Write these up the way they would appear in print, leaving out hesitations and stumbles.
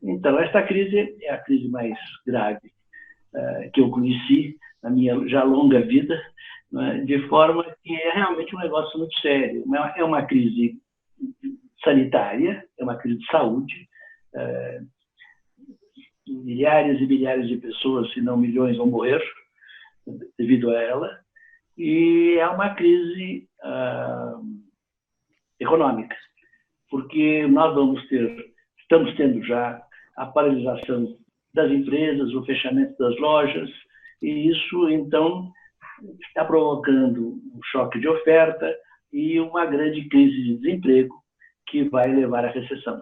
Então, esta crise é a crise mais grave que eu conheci na minha já longa vida, de forma que é realmente um negócio muito sério. É uma crise sanitária, é uma crise de saúde. Milhares e milhares de pessoas, se não milhões, vão morrer devido a ela. E é uma crise econômica, porque nós estamos tendo já a paralisação das empresas, o fechamento das lojas, e isso, então, está provocando um choque de oferta e uma grande crise de desemprego que vai levar à recessão.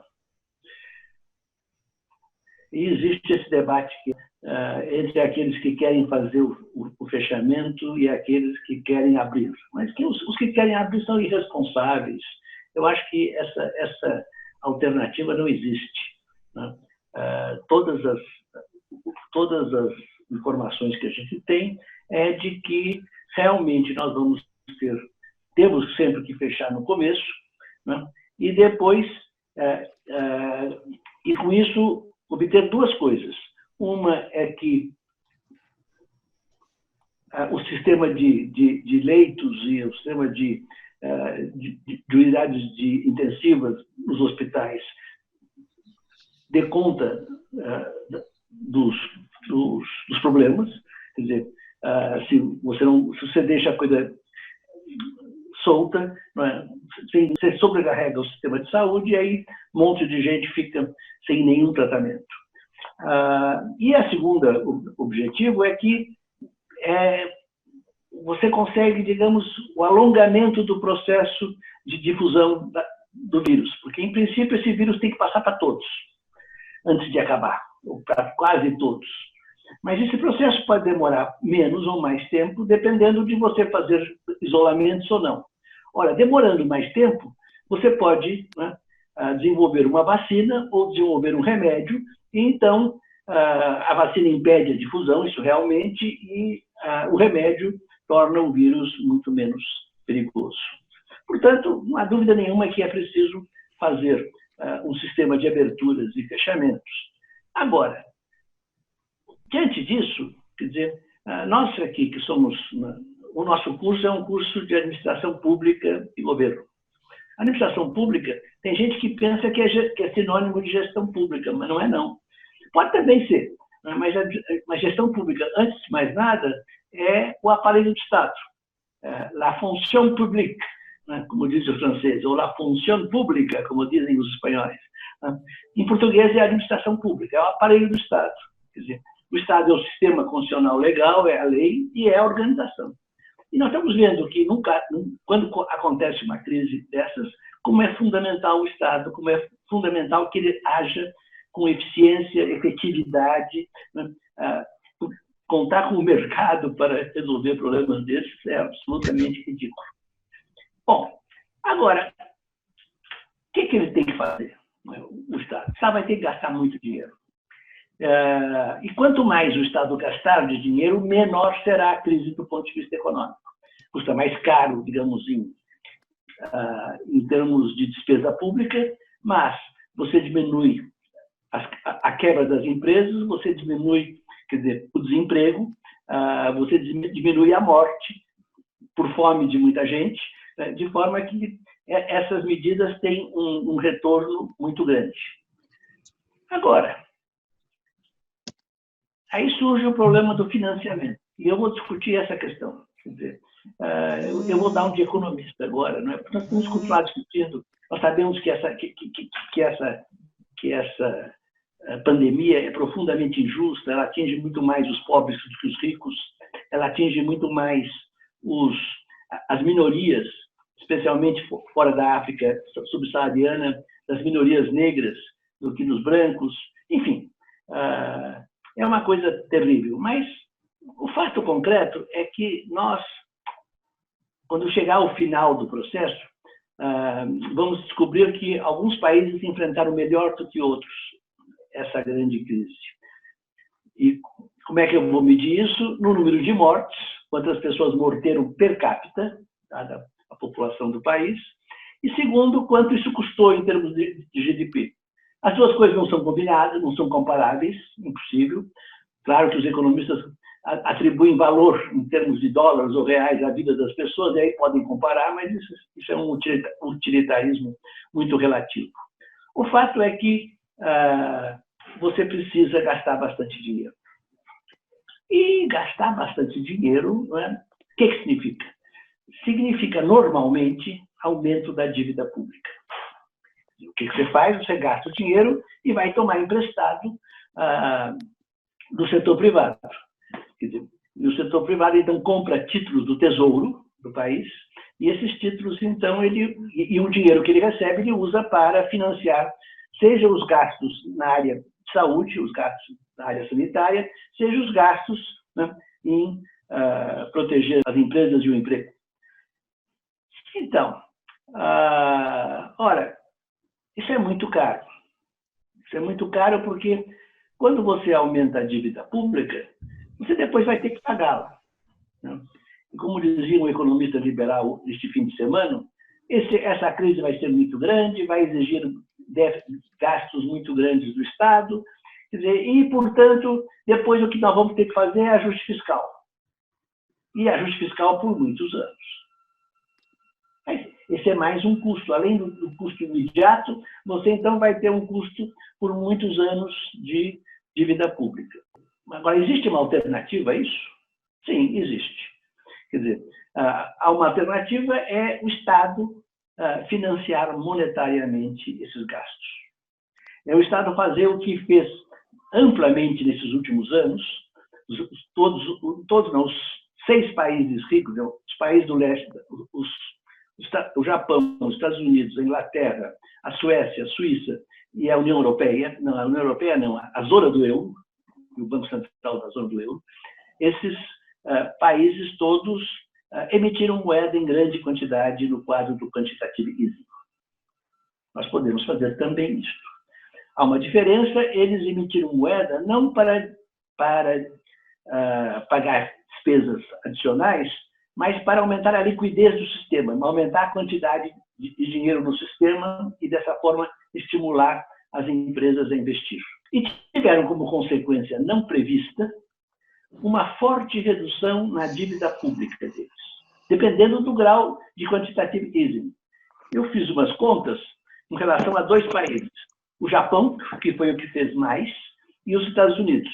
E existe esse debate entre aqueles que querem fazer o fechamento e aqueles que querem abrir. Mas os que querem abrir são irresponsáveis. Eu acho que essa alternativa não existe, né? Todas as informações que a gente tem é de que realmente nós temos sempre que fechar no começo, né? E depois, e com isso, obter duas coisas. Uma é que o sistema de leitos e o sistema de unidades intensivas nos hospitais dê conta dos problemas. Quer dizer, se você deixa a coisa solta, você sobrecarrega o sistema de saúde e aí um monte de gente fica sem nenhum tratamento. E a segunda objetivo é que você consegue, digamos, o alongamento do processo de difusão do vírus, porque, em princípio, esse vírus tem que passar para todos, antes de acabar, ou para quase todos. Mas esse processo pode demorar menos ou mais tempo, dependendo de você fazer isolamentos ou não. Ora, demorando mais tempo, você pode, né, desenvolver uma vacina ou desenvolver um remédio, e então a vacina impede a difusão, isso realmente, e o remédio torna o vírus muito menos perigoso. Portanto, não há dúvida nenhuma que é preciso fazer um sistema de aberturas e fechamentos. Agora, diante disso, quer dizer, nós aqui que somos... O nosso curso é um curso de administração pública e governo. A administração pública, tem gente que pensa que é sinônimo de gestão pública, mas não é não. Pode também ser, mas gestão pública, antes de mais nada, é o aparelho do Estado. La fonction publique, né, como diz o francês, ou la fonction pública, como dizem os espanhóis. Em português é a administração pública, é o aparelho do Estado. Quer dizer, o Estado é o sistema constitucional legal, é a lei e é a organização. E nós estamos vendo que quando acontece uma crise dessas, como é fundamental o Estado, como é fundamental que ele haja com eficiência, efetividade, né? Contar com o mercado para resolver problemas desses é absolutamente ridículo. Bom, agora, o que ele tem que fazer? O Estado? O Estado vai ter que gastar muito dinheiro. E quanto mais o Estado gastar de dinheiro, menor será a crise do ponto de vista econômico. Custa mais caro, digamos, em termos de despesa pública, mas você diminui a quebra das empresas, você diminui, quer dizer, o desemprego, você diminui a morte por fome de muita gente, de forma que essas medidas têm um retorno muito grande. Agora, aí surge o problema do financiamento, e eu vou discutir essa questão. Quer dizer, eu vou dar um de economista agora, não é? Porque nós temos continuado discutindo, nós sabemos que essa pandemia é profundamente injusta, ela atinge muito mais os pobres do que os ricos, ela atinge muito mais as minorias, especialmente fora da África subsaariana, das minorias negras do que dos brancos, enfim, é uma coisa terrível. Mas o fato concreto é que nós, quando chegar ao final do processo, vamos descobrir que alguns países enfrentaram melhor do que outros essa grande crise. E como é que eu vou medir isso? No número de mortes, quantas pessoas morreram per capita, da população do país, e segundo, quanto isso custou em termos de GDP. As duas coisas não são combinadas, não são comparáveis, impossível. Claro que os economistas atribuem valor em termos de dólares ou reais à vida das pessoas, e aí podem comparar, mas isso é um utilitarismo muito relativo. O fato é que você precisa gastar bastante dinheiro. E gastar bastante dinheiro, não é? O que significa? Significa, normalmente, aumento da dívida pública. O que você faz? Você gasta o dinheiro e vai tomar emprestado do setor privado. Quer dizer, e o setor privado, então, compra títulos do Tesouro do país, e esses títulos, então, e o dinheiro que ele recebe, ele usa para financiar, seja os gastos na área de saúde, os gastos na área sanitária, seja os gastos, né, em proteger as empresas e o emprego. Então, ora, isso é muito caro. Isso é muito caro porque, quando você aumenta a dívida pública, você depois vai ter que pagá-la, né? E como dizia um economista liberal este fim de semana, essa crise vai ser muito grande, vai exigir gastos muito grandes do Estado, quer dizer, e, portanto, depois o que nós vamos ter que fazer é ajuste fiscal. E ajuste fiscal por muitos anos. Mas esse é mais um custo. Além do custo imediato, você, então, vai ter um custo por muitos anos de dívida pública. Agora, existe uma alternativa a isso? Sim, existe. Quer dizer, há uma alternativa, é o Estado financiar monetariamente esses gastos. É o Estado fazer o que fez amplamente nesses últimos anos, os 6 países ricos, os países do leste, o Japão, os Estados Unidos, a Inglaterra, a Suécia, a Suíça e a União Europeia, não, a União Europeia não, a zona do euro, o Banco Central da zona do euro, esses países todos emitiram moeda em grande quantidade no quadro do quantitative easing. Nós podemos fazer também isso. Há uma diferença, eles emitiram moeda não para pagar despesas adicionais, mas para aumentar a liquidez do sistema, aumentar a quantidade de dinheiro no sistema e, dessa forma, estimular as empresas a investir. E tiveram como consequência não prevista uma forte redução na dívida pública deles, dependendo do grau de quantitative easing. Eu fiz umas contas em relação a 2 países, o Japão, que foi o que fez mais, e os Estados Unidos.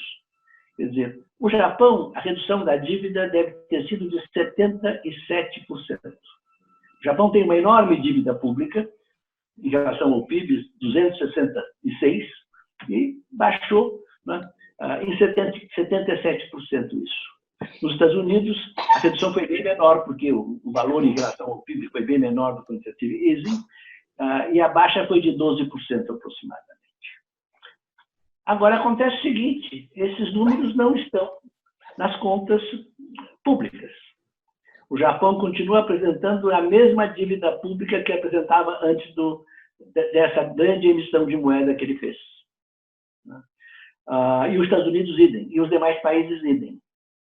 Quer dizer, o Japão, a redução da dívida deve ter sido de 77%. O Japão tem uma enorme dívida pública, em relação ao PIB, 266%, e baixou, né, em 77% isso. Nos Estados Unidos, a redução foi bem menor, porque o valor em relação ao PIB foi bem menor do quantitative easing, e a baixa foi de 12% aproximadamente. Agora, acontece o seguinte, esses números não estão nas contas públicas. O Japão continua apresentando a mesma dívida pública que apresentava antes dessa grande emissão de moeda que ele fez. E os Estados Unidos idem, e os demais países idem.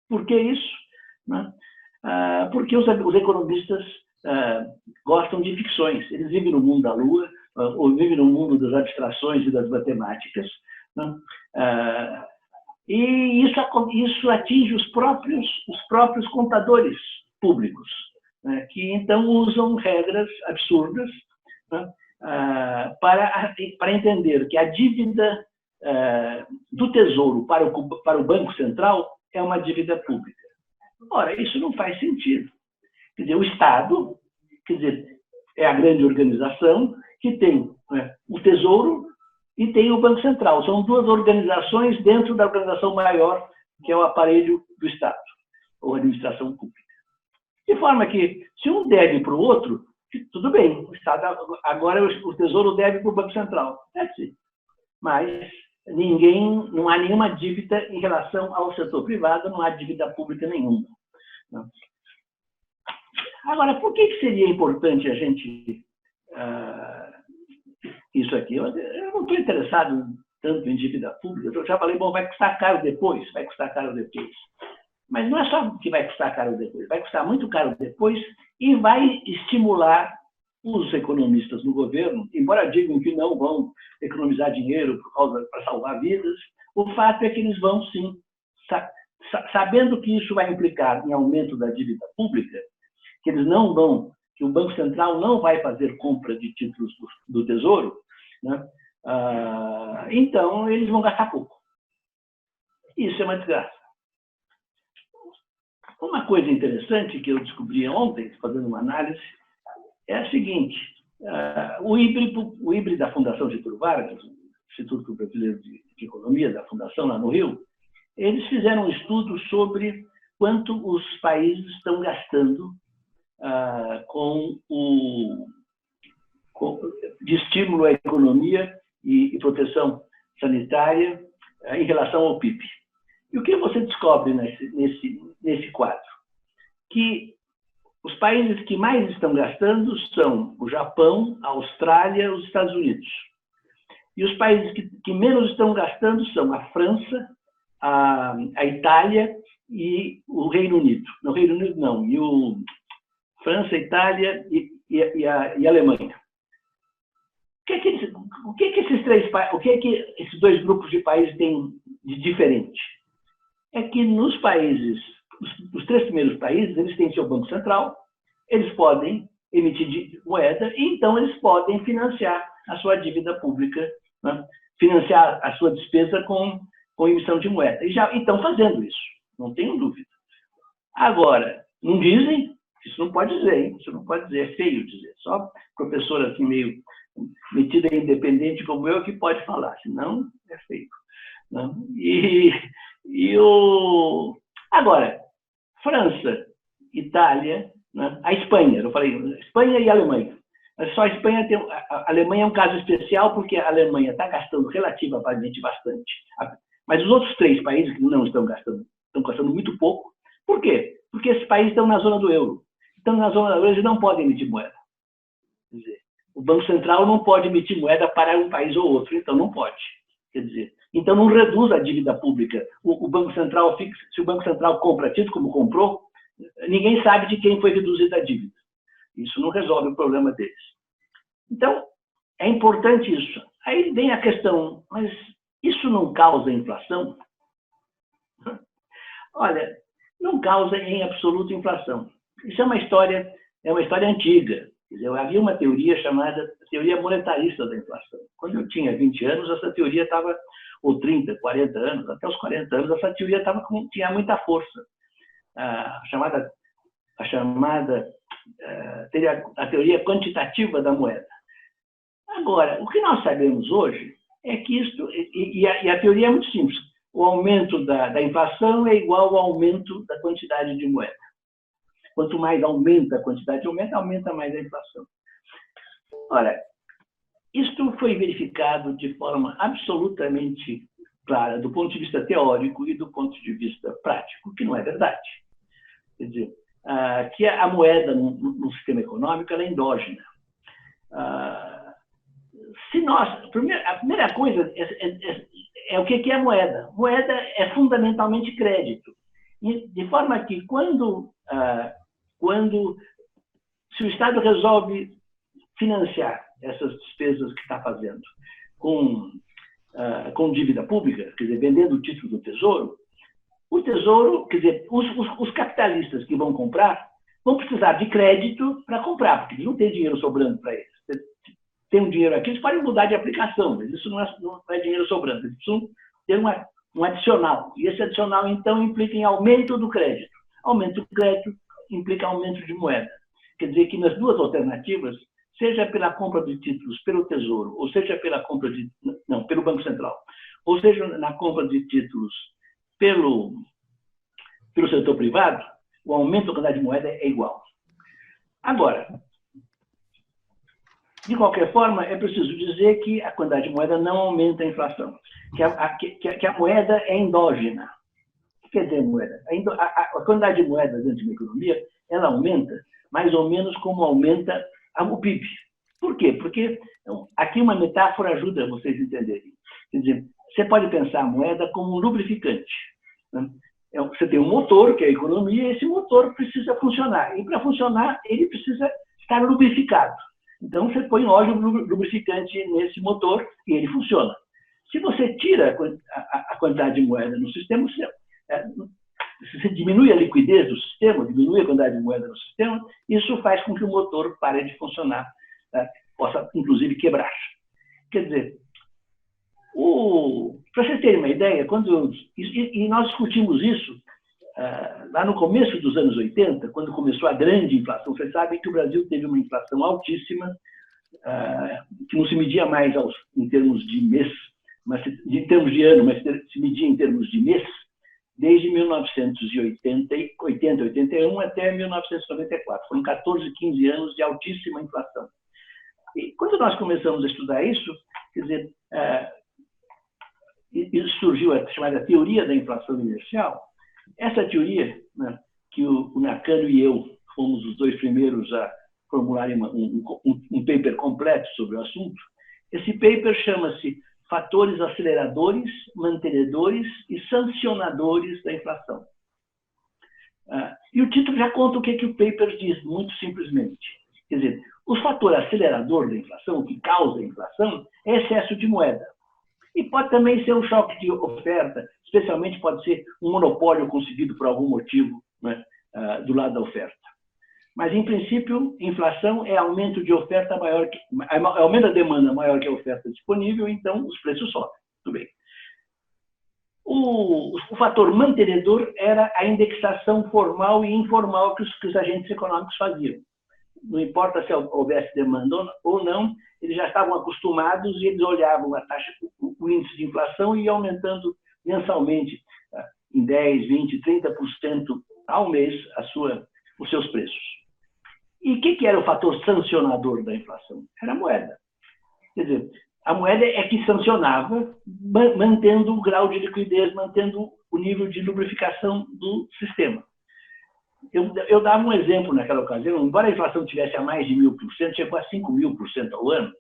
Por que isso? Porque os economistas gostam de ficções. Eles vivem no mundo da Lua, ou vivem no mundo das abstrações e das matemáticas, e isso atinge os próprios contadores públicos, que então usam regras absurdas para entender que a dívida do Tesouro para o Banco Central é uma dívida pública. Ora, isso não faz sentido. Quer dizer, o Estado, quer dizer, é a grande organização que tem o Tesouro e tem o Banco Central. São 2 organizações dentro da organização maior, que é o aparelho do Estado, ou administração pública. De forma que, se um deve para o outro, tudo bem, o Estado, agora o Tesouro deve para o Banco Central. É assim. Mas não há nenhuma dívida em relação ao setor privado, não há dívida pública nenhuma. Agora, por que seria importante a gente isso aqui? Eu não estou interessado tanto em dívida pública. Eu já falei, bom, vai custar caro depois, vai custar caro depois. Mas não é só que vai custar caro depois, vai custar muito caro depois e vai estimular os economistas no governo, embora digam que não vão economizar dinheiro para salvar vidas, o fato é que eles vão sim, sabendo que isso vai implicar em aumento da dívida pública, que eles não vão, que o Banco Central não vai fazer compra de títulos do Tesouro, né? Então eles vão gastar pouco. Isso é uma desgraça. Uma coisa interessante que eu descobri ontem, fazendo uma análise, é a seguinte: o IBRE da Fundação Getúlio Vargas, Instituto Brasileiro de Economia da Fundação, lá no Rio, eles fizeram um estudo sobre quanto os países estão gastando de estímulo à economia e proteção sanitária em relação ao PIB. E o que você descobre nesse quadro? Que os países que mais estão gastando são o Japão, a Austrália, os Estados Unidos. E os países que menos estão gastando são a França, a Itália e o Reino Unido. No Reino Unido, não. França, Itália e a Alemanha. O que esses dois grupos de países têm de diferente? É que nos países, os três primeiros países, eles têm seu Banco Central, eles podem emitir moeda e então eles podem financiar a sua dívida pública, né? Financiar a sua despesa com emissão de moeda. E já estão fazendo isso, não tenho dúvida. Agora, não dizem, isso não pode dizer, hein? Isso não pode dizer, é feio dizer. Só professor assim meio metida independente como eu que pode falar, senão é feio. Né? Agora, França, Itália, né? A Espanha, eu falei, Espanha e Alemanha. Mas só a Espanha a Alemanha é um caso especial porque a Alemanha está gastando relativamente bastante. Mas os outros três países que não estão gastando muito pouco. Por quê? Porque esses países estão na zona do euro. Então, na zona do euro, eles não podem emitir moeda. Quer dizer, o Banco Central não pode emitir moeda para um país ou outro, então não pode. Quer dizer, então não reduz a dívida pública. O Banco Central, se o Banco Central compra título como comprou, ninguém sabe de quem foi reduzida a dívida. Isso não resolve o problema deles. Então, é importante isso. Aí vem a questão, mas isso não causa inflação? Olha, não causa em absoluto inflação. Isso é uma história antiga. Quer dizer, havia uma teoria chamada teoria monetarista da inflação. Quando eu tinha 20 anos, essa teoria estava, ou 30, 40 anos, até os 40 anos, essa teoria tinha muita força. A teoria quantitativa da moeda. Agora, o que nós sabemos hoje é que e a teoria é muito simples, o aumento da inflação é igual ao aumento da quantidade de moeda. Quanto mais aumenta a quantidade de moeda, aumenta mais a inflação. Ora, isto foi verificado de forma absolutamente clara, do ponto de vista teórico e do ponto de vista prático, que não é verdade. Quer dizer, que a moeda no sistema econômico ela é endógena. A primeira coisa é o que é a moeda. Moeda é fundamentalmente crédito. De forma que se o Estado resolve financiar essas despesas que está fazendo com dívida pública, quer dizer, vendendo o título do Tesouro, o Tesouro, quer dizer, os capitalistas que vão comprar vão precisar de crédito para comprar, porque eles não têm dinheiro sobrando para eles. Tem um dinheiro aqui, eles podem mudar de aplicação, mas isso não é dinheiro sobrando. Eles precisam ter um adicional. E esse adicional, então, implica em aumento do crédito. Aumento do crédito implica aumento de moeda. Quer dizer que nas duas alternativas, seja pela compra de títulos pelo Tesouro, ou seja pela compra pelo Banco Central, ou seja na compra de títulos pelo setor privado, o aumento da quantidade de moeda é igual. Agora, de qualquer forma, é preciso dizer que a quantidade de moeda não aumenta a inflação, que a moeda é endógena. O que quer dizer moeda? A quantidade de moeda dentro de uma economia, ela aumenta mais ou menos como aumenta o PIB. Por quê? Porque aqui uma metáfora ajuda vocês a entenderem. Quer dizer, você pode pensar a moeda como um lubrificante. Né? Você tem um motor, que é a economia, e esse motor precisa funcionar. E para funcionar, ele precisa estar lubrificado. Então, você põe óleo lubrificante nesse motor e ele funciona. Se você tira a quantidade de moeda no sistema, se você diminui a liquidez do sistema, diminui a quantidade de moeda no sistema, isso faz com que o motor pare de funcionar, possa, inclusive, quebrar. Quer dizer, para vocês terem uma ideia, e nós discutimos isso lá no começo dos anos 80, quando começou a grande inflação. Vocês sabem que o Brasil teve uma inflação altíssima, que não se media mais em termos de mês, mas em termos de ano, mas se media em termos de mês, desde 1980, 81 até 1994. Foram 14, 15 anos de altíssima inflação. E quando nós começamos a estudar isso, quer dizer, surgiu a chamada teoria da inflação inercial. Essa teoria, né, que o Nakano e eu fomos os dois primeiros a formularem um paper completo sobre o assunto, esse paper chama-se Fatores Aceleradores, Mantenedores e Sancionadores da Inflação. E o título já conta o que o paper diz, muito simplesmente. Quer dizer, o fator acelerador da inflação, o que causa a inflação, é excesso de moeda. E pode também ser um choque de oferta, especialmente pode ser um monopólio conseguido por algum motivo, né, do lado da oferta. Mas, em princípio, inflação é aumento de oferta maior aumento da demanda maior que a oferta disponível, então os preços sobem. Tudo bem. O fator mantenedor era a indexação formal e informal que os agentes econômicos faziam. Não importa se houvesse demanda ou não, eles já estavam acostumados e eles olhavam a taxa, o índice de inflação e ia aumentando mensalmente em 10%, 20%, 30% ao mês os seus preços. E o que era o fator sancionador da inflação? Era a moeda. Quer dizer, a moeda é que sancionava, mantendo o grau de liquidez, mantendo o nível de lubrificação do sistema. Eu dava um exemplo naquela ocasião, embora a inflação tivesse a mais de 1000%, chegou a 5.000% ao ano,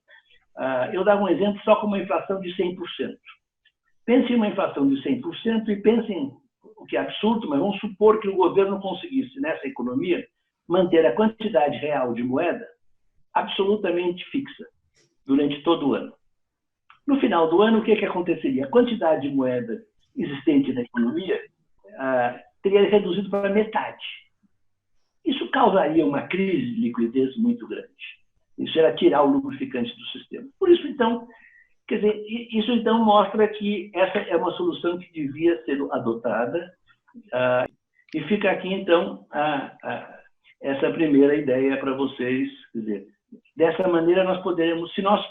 eu dava um exemplo só com uma inflação de 100%. Pensem em uma inflação de 100% e pensem, o que é absurdo, mas vamos supor que o governo conseguisse, nessa economia, manter a quantidade real de moeda absolutamente fixa durante todo o ano. No final do ano, o que aconteceria? A quantidade de moeda existente na economia teria reduzido para metade. Isso causaria uma crise de liquidez muito grande. Isso era tirar o lubrificante do sistema. Por isso, então, quer dizer, isso então mostra que essa é uma solução que devia ser adotada. E fica aqui, então, essa primeira ideia para vocês. Quer dizer, dessa maneira, nós poderemos, se nós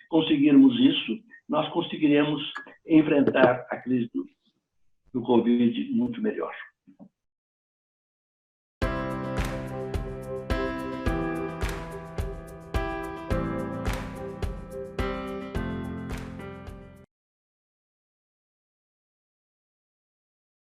conseguirmos isso, nós conseguiremos enfrentar a crise do Covid muito melhor.